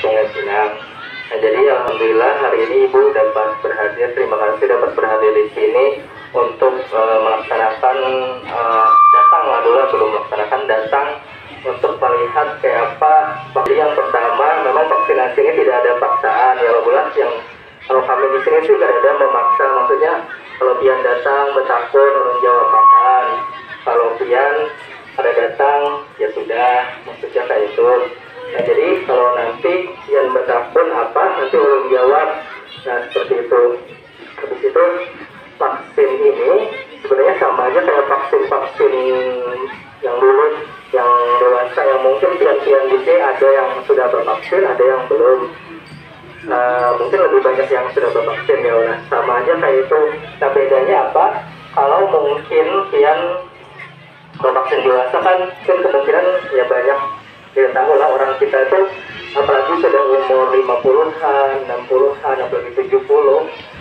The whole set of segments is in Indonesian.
Sungai Pinang. Nah, jadi alhamdulillah hari ini Ibu dapat berhadir, terima kasih dapat berhadir di sini untuk melaksanakan datang dulu belum melaksanakan datang untuk melihat kayak apa. Jadi yang pertama memang vaksinasi ini tidak ada paksaan ya bulan yang kalau kami di sini sih tidak ada memaksa, maksudnya kalau pian datang bertakun orang jawab makan, kalau pian ada datang ya sudah, maksudnya kayak itu. Nah jadi kalau nanti yang bertakun apa nanti orang jawab, nah seperti itu. Habis itu vaksin ini sebenarnya sama aja kayak vaksin yang dulu yang dewasa yang mungkin pian-pian di sini ada yang sudah bervaksin, ada yang belum. Mungkin lebih banyak yang sudah bervaksin ya, nah sama aja kayak itu. Nah bedanya apa? Kalau mungkin pian bervaksin dewasa kan kemungkinan ya banyak tidak tahu lah orang kita itu apalagi sudah umur 50-an, 60-an, apalagi 70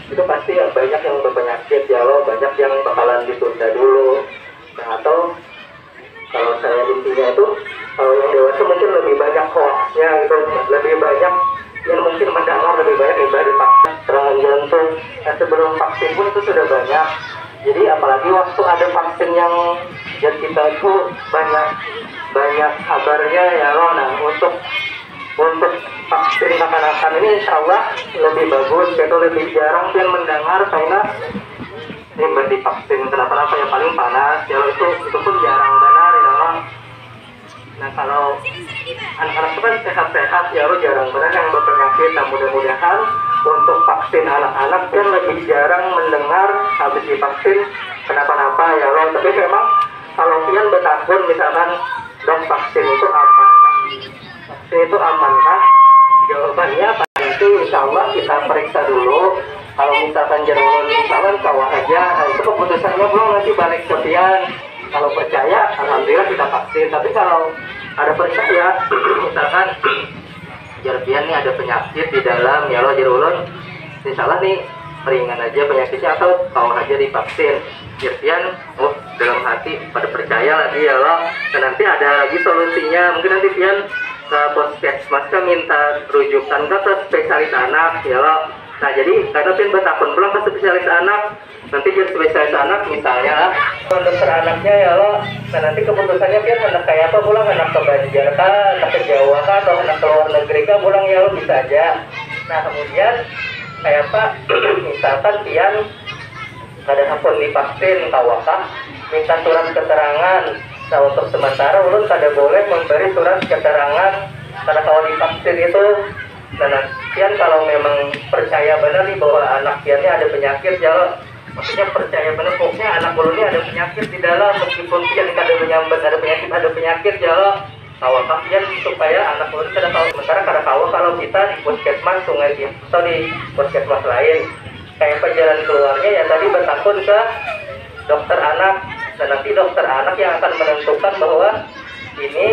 itu pasti ya banyak yang berpenyakit ya loh, banyak yang bakalan ditunda dulu. Nah atau kalau saya intinya itu kalau yang dewasa mungkin lebih banyak hoaxnya gitu, lebih banyak yang mungkin mendengar lebih banyak dari vaksin serangan jantung. Nah sebelum vaksin pun itu sudah banyak. Jadi apalagi waktu ada vaksin yang kita itu banyak kabarnya ya loh. Nah untuk vaksin kanak-kanak ini insya Allah lebih bagus, itu lebih jarang yang mendengar karena ini berarti vaksin kenapa-napa yang paling panas ya itu pun jarang benar ya loh. Nah kalau anak-anak itu kan sehat-sehat ya lo jarang benar yang berpenyakit. Nah mudah-mudahan untuk vaksin anak-anak kan lebih jarang mendengar habis divaksin kenapa-napa ya lo. Tapi memang kalau kalian bertakun misalkan dok vaksin itu aman kah? Vaksin itu aman kah? Jawabannya nanti insya Allah kita periksa dulu. Kalau misalkan jeruan misalkan kawah aja, nah itu keputusannya belum nanti balik ke pian. Kalau percaya, alhamdulillah kita vaksin. Tapi kalau ada percaya, misalkan jerpian nih ada penyakit di dalam, ya lo jerulun, misalnya nih ringan aja penyakitnya atau kau aja divaksin. Jerpian, oh dalam hati pada percaya lagi ya lo. Dan nanti ada lagi solusinya, mungkin nanti pian ke puskesmas minta rujukan ke spesialis anak, ya lo. Nah jadi karena pian bertakun pulang ke spesialis anak, nanti jadi spesialis anak misalnya dokter anaknya ya lo. Nah nanti keputusannya pian anak kayak apa pulang, anak ke Banjar kah, anak ke Jawa kah, atau anak ke luar negeri kah pulang ya lo bisa aja. Nah kemudian kayak apa misalkan pian ada hakun divaksin tawakah minta surat keterangan. Nah untuk sementara ulun kada boleh memberi surat keterangan karena kalau divaksin itu. Nah pian kalau memang percaya benar nih bahwa anak piannya ada penyakit ya lo, maksudnya percaya benar pokoknya anak ulun ini ada penyakit di dalam, meskipun pian kada menyambat ada penyakit ya lo, tawakah pian supaya anak ulun kada tahu. Sementara kada tahu kalau kita di puskesmas Sungai Pinang atau di puskesmas lain kayak jalan keluarnya ya tadi bertakun ke dokter anak. Dan nanti dokter anak yang akan menentukan bahwa ini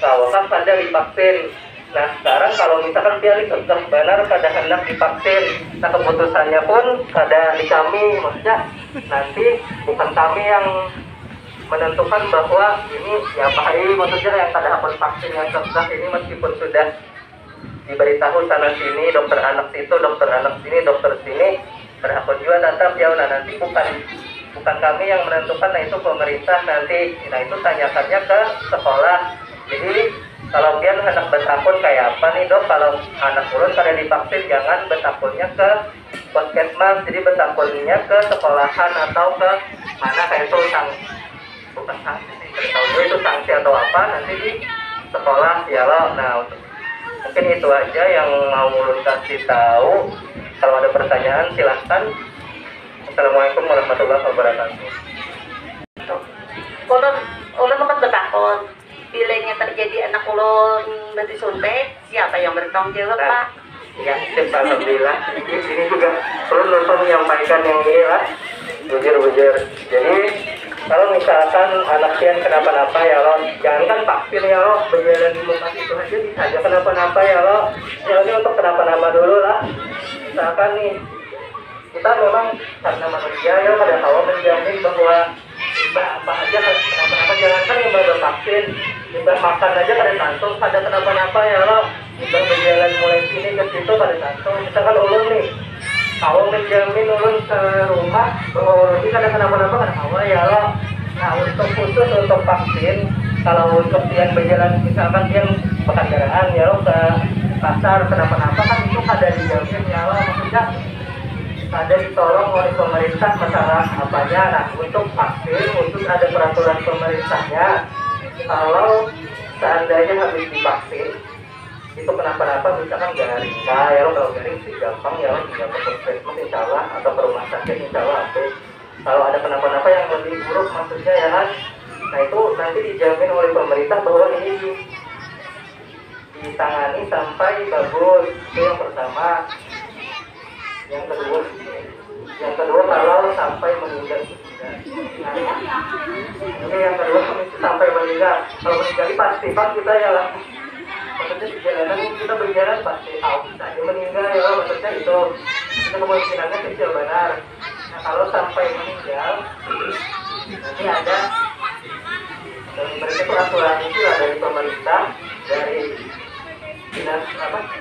tawakah kada divaksin. Nah sekarang kalau misalkan dia dikekeh benar kada hendak divaksin, nah keputusannya pun kada di kami, maksudnya nanti bukan kami yang menentukan bahwa ini ya bahaya, maksudnya yang kada dapat vaksin yang kekeh ini meskipun sudah diberitahu sana sini dokter anak situ, dokter anak sini, dokter sini berhak juga tetap ya. Nah nanti bukan kami yang menentukan, nah itu pemerintah nanti. Nah itu tanyakannya ke sekolah. Jadi kalau dia hendak bertakun kayak apa nih dok, kalau anak ulun kada divaksin jangan bertakunnya ke puskesmas, jadi bertakunnya ke sekolahan atau ke mana kayak itu bukan sanksi sih, tahu itu sanksi atau apa nanti di sekolah ya lo. Nah mungkin itu aja yang mau ulun kasih tahu. Kalau ada pertanyaan silahkan. Assalamualaikum warahmatullahi wabarakatuh. Ulun sempat bertakun bilangnya terjadi anak ulun disuntik, siapa yang bertanggung jawab Pak? Ya, alhamdulillah. Di sini juga ulun langsung menyampaikan yang ini lah, bujur. Jadi kalau misalkan anak pian kenapa-napa ya lo, jangankan vaksin ya lo, berjalan di muka itu aja bisa aja kenapa-napa ya lo. Ya ini untuk kenapa-napa dulu lah. Misalkan nih kita memang karena manusia ya pada tahu menjamin bahwa apa aja kenapa-napa, jangankan yang baru vaksin, limbah makan aja kada kantung, kada kenapa-napa ya lo. udah berjalan mulai sini ke situ pada satu. Misalkan ulun nih, kalau menjamin ulun ke rumah bahwa ulun ini ada kenapa-napa kan awal ya lo. Nah untuk khusus untuk vaksin, kalau untuk yang berjalan misalkan yang pekandaraan ya lo ke pasar kenapa-napa kan itu ada dijamin ya lo, maksudnya ada ditolong oleh pemerintah masalah apanya. Nah untuk vaksin, untuk ada peraturan pemerintahnya, kalau seandainya habis divaksin itu kenapa-napa misalkan garing, nah ya lo kalau garing sih gampang ya lo tinggal ke puskesmas insya Allah atau ke rumah sakit insya Allah. Kalau ada kenapa-napa yang lebih buruk maksudnya ya kan, nah itu nanti dijamin oleh pemerintah bahwa ini ditangani sampai bagus. Itu yang pertama. Yang kedua kalau sampai meninggal. Ini yang kedua sampai meninggal. Kalau meninggal pasti kan kita ya lah. Maksudnya di jalanan kita berjalan pasti saja meninggal ya, maksudnya itu kemungkinannya kecil benar. Nah kalau sampai meninggal nanti ada mereka itu aturan itu lah dari pemerintah, dari dinas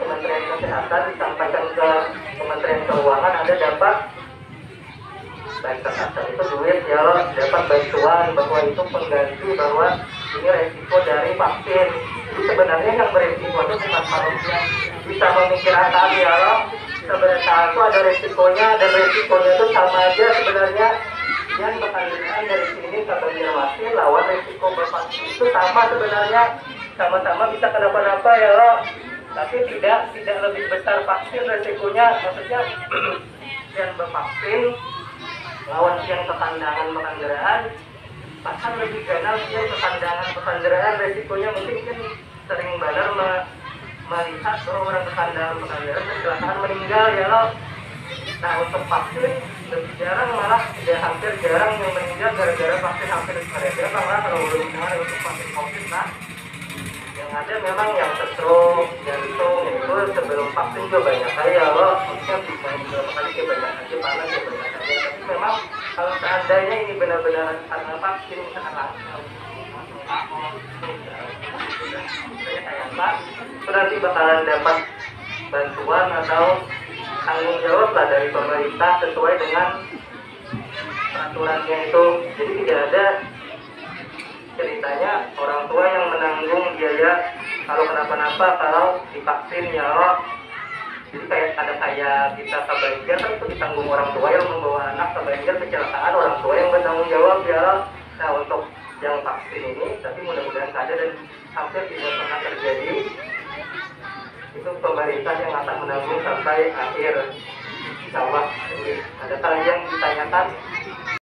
Kementerian Kesehatan disampaikan ke Kementerian Keuangan, ada dapat baik kesehatan itu duit ya lo, dapat bantuan bahwa itu pengganti bahwa ini resiko dari vaksin. Jadi sebenarnya yang beresiko itu bukan manusia bisa memikirkan ya lo, sebenarnya itu ada resikonya dan resikonya itu sama aja sebenarnya. Yang berkandungan dari sini ke Banjarmasin lawan resiko bervaksin itu sama sebenarnya, sama-sama bisa kenapa-napa ya lo, tapi tidak lebih besar vaksin resikonya, maksudnya yang bervaksin lawan yang kekandangan kendaraan bahkan lebih ganas yang kekandangan resikonya mungkin kan sering benar melihat bahwa orang kekandangan kecelakaan meninggal ya lo. Nah untuk vaksin lebih jarang, malah tidak hampir jarang yang meninggal gara-gara vaksin, hampir jarang malah kalau belum dengar untuk vaksin COVID. Nah yang ada memang yang stroke, jantung itu sebelum vaksin juga banyak kali ya lo, maksudnya bisa beberapa kali kayak banyak aja panas ya banyak aja. Tapi memang kalau seandainya ini benar-benar karena vaksin sekarang itu nanti bakalan dapat bantuan atau tanggung jawab lah dari pemerintah sesuai dengan peraturannya itu. Jadi tidak ada ceritanya orang tua yang menanggung biaya kalau kenapa-napa kalau divaksin ya lo. Jadi kayak kita ke Banjar kan itu ditanggung orang tua yang membawa anak ke Banjar kecelakaan, orang tua yang bertanggung jawab ya lo. Nah untuk yang vaksin ini tapi mudah-mudahan ada dan hampir tidak pernah terjadi, itu pemerintah yang akan menanggung sampai akhir insya Allah. Ada hal yang ditanyakan